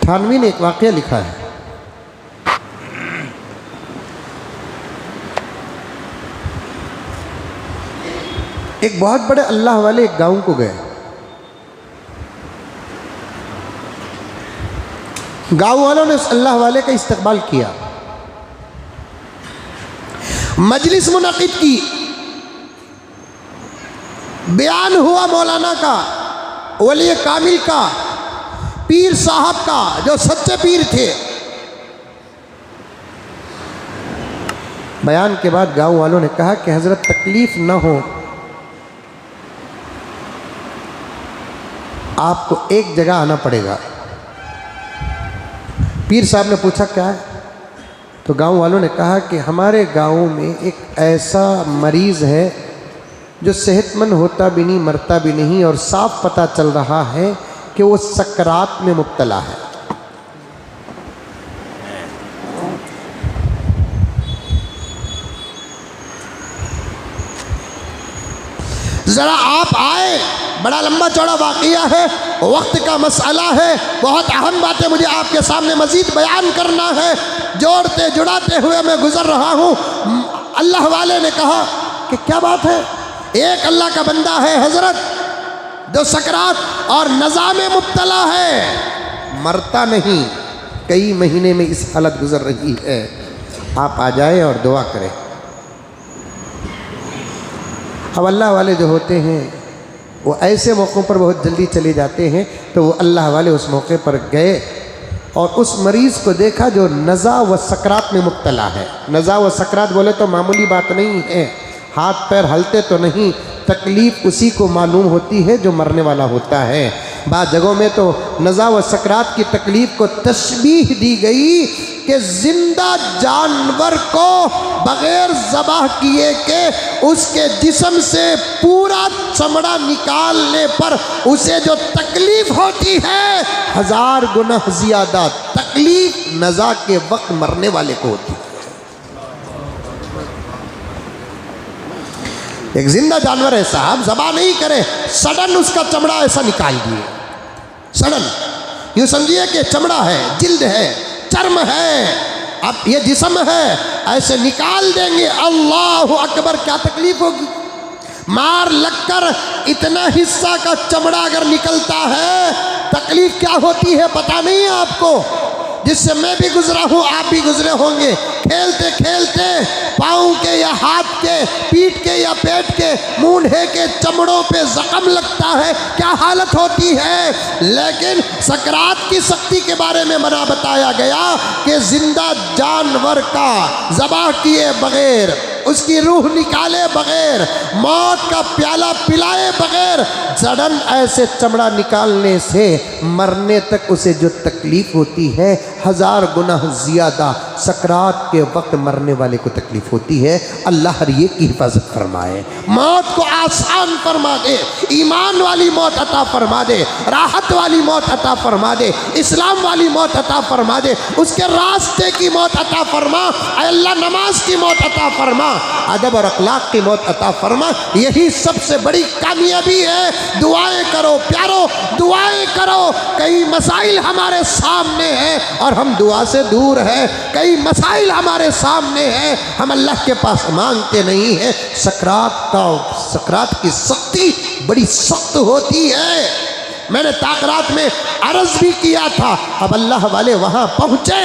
थानवी ने एक वाक़या लिखा है। एक बहुत बड़े अल्लाह वाले एक गांव को गए। गांव वालों ने उस अल्लाह वाले का इस्तकबाल किया, मजलिस मुनक़िद की, बयान हुआ मौलाना का, वली कामिल का, पीर साहब का, जो सच्चे पीर थे। बयान के बाद गांव वालों ने कहा कि हजरत तकलीफ न हो, आपको एक जगह आना पड़ेगा। पीर साहब ने पूछा क्या है? तो गांव वालों ने कहा कि हमारे गांव में एक ऐसा मरीज़ है जो सेहतमंद होता भी नहीं, मरता भी नहीं, और साफ पता चल रहा है कि वो सकरात में मुब्तला है। ज़रा आप आए, बड़ा लंबा चौड़ा वाक़िया है, वक्त का मसला है, बहुत अहम बातें मुझे आपके सामने मज़ीद बयान करना है। जोड़ते जुड़ाते हुए मैं गुज़र रहा हूँ। अल्लाह वाले ने कहा कि क्या बात है, एक अल्लाह का बंदा है हज़रत जो सकरात और नज़ा में मुब्तला है, मरता नहीं, कई महीने में इस हालत गुज़र रही है, आप आ जाए और दुआ करें। अब अल्लाह वाले जो होते हैं वो ऐसे मौक़ों पर बहुत जल्दी चले जाते हैं, तो वो अल्लाह वाले उस मौके पर गए और उस मरीज़ को देखा जो नज़ा व सकरात में मुब्तला है। नज़ा व सकरात बोले तो मामूली बात नहीं है, हाथ पैर हलते तो नहीं, तकलीफ़ उसी को मालूम होती है जो मरने वाला होता है। बाद जगहों में तो नज़ा व सकरात की तकलीफ़ को तशबीह दी गई कि ज़िंदा जानवर को बग़ैर ज़बाह किए के उसके जिस्म से पूरा चमड़ा निकालने पर उसे जो तकलीफ़ होती है 1000 गुना ज़्यादा तकलीफ़ नज़ा के वक्त मरने वाले को होती है। एक जिंदा जानवर है साहब, ज़बाह नहीं करे, सडन उसका चमड़ा ऐसा निकाल दिए, सडन, यूँ समझिए कि चमड़ा है, जिल्द है, चर्म है, अब ये जिस्म है, ऐसे निकाल देंगे। अल्लाह अकबर, क्या तकलीफ होगी। मार लगकर इतना हिस्सा का चमड़ा अगर निकलता है, तकलीफ क्या होती है पता नहीं है आपको, जिससे मैं भी गुजरा हूँ, आप भी गुजरे होंगे। खेलते खेलते पाँव के या हाथ के, पीठ के या पेट के, मूंढे के चमड़ों पे जख्म लगता है, क्या हालत होती है। लेकिन सकरात की सख्ती के बारे में मना बताया गया कि जिंदा जानवर का ज़बाह किए बगैर, उसकी रूह निकाले बगैर, मौत का प्याला पिलाए बगैर, जड़न ऐसे चमड़ा निकालने से मरने तक उसे जो तकलीफ़ होती है 1000 गुना ज़्यादा सकरात के वक्त मरने वाले को तकलीफ़ होती है। अल्लाह हर एक की हिफाजत फरमाए, मौत को आसान फरमा दे, ईमान वाली मौत अता फरमा दे, राहत वाली मौत अता फरमा दे, इस्लाम वाली मौत अता फरमा दे, उसके रास्ते की मौत अता फरमा, अल्लाह नमाज की मौत अता फरमा, अदब और अखलाक की मौत अता फरमा। यही सबसे बड़ी कामयाबी है। दुआएं करो प्यारो, दुआएं करो। कई मसाइल हमारे सामने हैं और हम दुआ से दूर हैं, कई मसाइल हमारे सामने हैं, हम अल्लाह के पास मांगते नहीं हैं। सकरात की सख्ती बड़ी सख्त होती है। मैंने ताकरात में अर्ज़ भी किया था, अब अल्लाह वाले वहाँ पहुँचे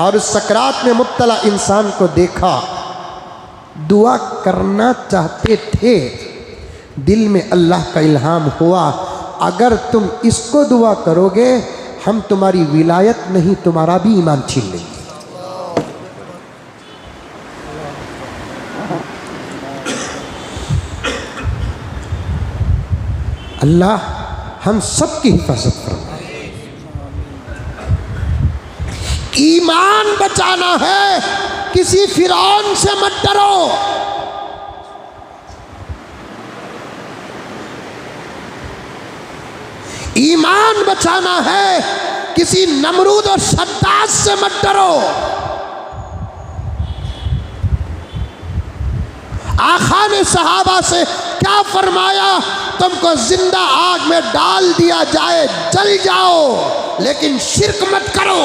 और उस सकरात में मुब्तला इंसान को देखा, दुआ करना चाहते थे, दिल में अल्लाह का इल्हाम हुआ, अगर तुम इसको दुआ करोगे हम तुम्हारी विलायत नहीं तुम्हारा भी ईमान छीन लेंगे। अल्लाह हम सब की हिफाजत फरमाए। ईमान बचाना है, किसी फिरौन से मत डरो। ईमान बचाना है, किसी नमरूद और शद्दाद से मत डरो। आका ने सहाबा से क्या फरमाया तुमको जिंदा आग में डाल दिया जाए, जल जाओ, लेकिन शिर्क मत करो।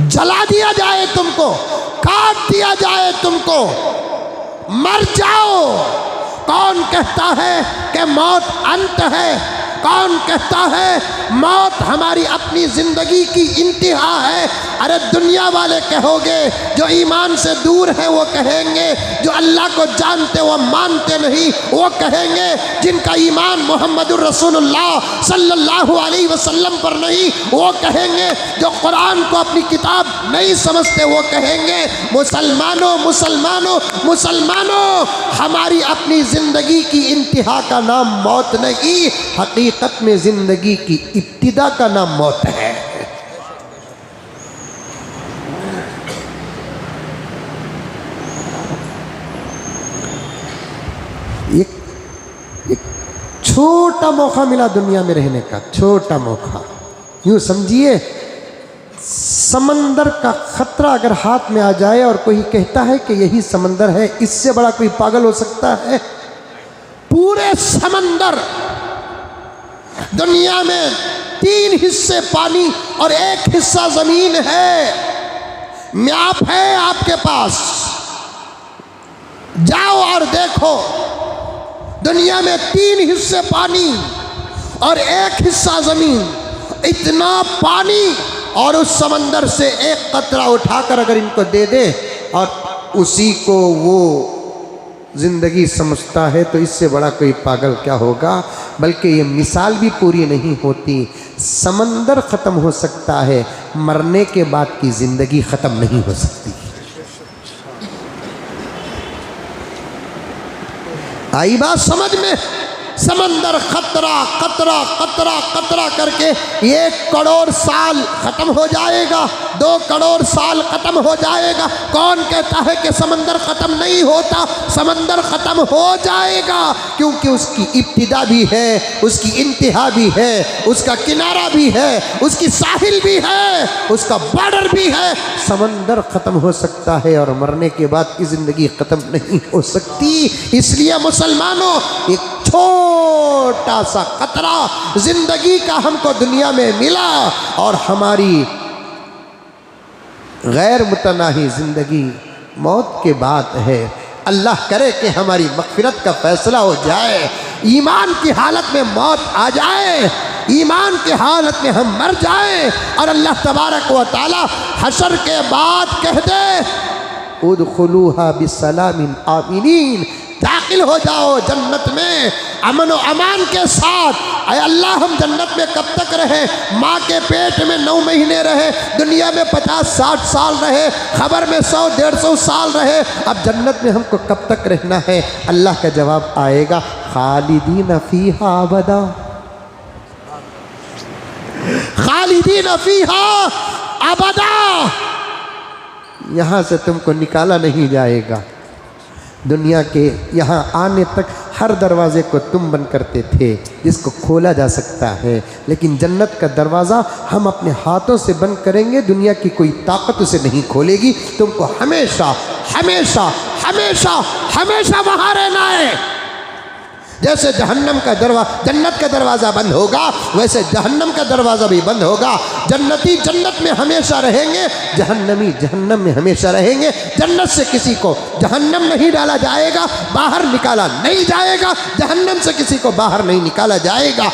जला दिया जाए तुमको, काट दिया जाए तुमको, मर जाओ। कौन कहता है कि मौत अंत है? कौन कहता है मौत हमारी अपनी जिंदगी की इंतहा है? अरे दुनिया वाले कहोगे, जो ईमान से दूर है वो कहेंगे, जो अल्लाह को जानते वो मानते नहीं वो कहेंगे, जिनका ईमान मुहम्मदुर रसूलुल्लाह सल्लल्लाहु अलैहि वसल्लम पर नहीं वो कहेंगे, जो कुरान को अपनी किताब नहीं समझते वो कहेंगे, मुसलमानों मुसलमानों मुसलमानों, हमारी अपनी ज़िंदगी की इंतहा का नाम मौत नहीं, हकीकत में ज़िंदगी की इब्तिदा का नाम मौत है। एक छोटा मौका मिला दुनिया में रहने का, छोटा मौका। यूँ समझिए, समंदर का खतरा अगर हाथ में आ जाए और कोई कहता है कि यही समंदर है, इससे बड़ा कोई पागल हो सकता है? पूरे समंदर, दुनिया में 3 हिस्से पानी और 1 हिस्सा जमीन है। मैप है आपके पास, जाओ और देखो। दुनिया में 3 हिस्से पानी और 1 हिस्सा जमीन, इतना पानी, और उस समंदर से 1 कतरा उठाकर अगर इनको दे दे और उसी को वो जिंदगी समझता है, तो इससे बड़ा कोई पागल क्या होगा। बल्कि ये मिसाल भी पूरी नहीं होती। समंदर ख़त्म हो सकता है, मरने के बाद की ज़िंदगी ख़त्म नहीं हो सकती। आई बात समझ में? समंदर खतरा कतरा कतरा कतरा करके 1 करोड़ साल खत्म हो जाएगा, 2 करोड़ साल खत्म हो जाएगा। कौन कहता है कि समंदर खत्म नहीं होता? समंदर खत्म हो जाएगा, क्योंकि उसकी इब्तिदा भी है, उसकी इंतहा भी है, उसका किनारा भी है, उसकी साहिल भी है, उसका बॉर्डर भी है। समंदर खत्म हो सकता है और मरने के बाद की जिंदगी खत्म नहीं हो सकती। इसलिए मुसलमानों, एक छोटा सा कतरा जिंदगी का हमको दुनिया में मिला और हमारी गैर मुतनाही जिंदगी मौत के बाद है। अल्लाह करे कि हमारी मग़फ़िरत का फैसला हो जाए, ईमान की हालत में मौत आ जाए, ईमान की हालत में हम मर जाएं और अल्लाह तबारक व तआला हशर के बाद कह दे, उदखुलूहा बिस्सलामिन आमिनीन, दाखिल हो जाओ जन्नत में अमन व अमान के साथ। अय अल्लाह, हम जन्नत में कब तक रहे? माँ के पेट में 9 महीने रहे, दुनिया में 50-60 साल रहे, खबर में 100-150 साल रहे, अब जन्नत में हमको कब तक रहना है? अल्लाह का जवाब आएगा, खालिदीन फीहा अबदा, खालिदीन फीहा अबदा, यहाँ से तुमको निकाला नहीं जाएगा। दुनिया के यहाँ आने तक हर दरवाज़े को तुम बंद करते थे जिसको खोला जा सकता है, लेकिन जन्नत का दरवाज़ा हम अपने हाथों से बंद करेंगे, दुनिया की कोई ताकत उसे नहीं खोलेगी। तुमको हमेशा हमेशा हमेशा हमेशा वहाँ रहना है। जैसे जहन्नम का दरवाज़ा, जन्नत का दरवाज़ा बंद होगा, वैसे जहन्नम का दरवाज़ा भी बंद होगा। जन्नती जन्नत में हमेशा रहेंगे, जहन्नमी जहन्नम में हमेशा रहेंगे। जन्नत से किसी को जहन्नम नहीं डाला जाएगा, बाहर निकाला नहीं जाएगा, जहन्नम से किसी को बाहर नहीं निकाला जाएगा।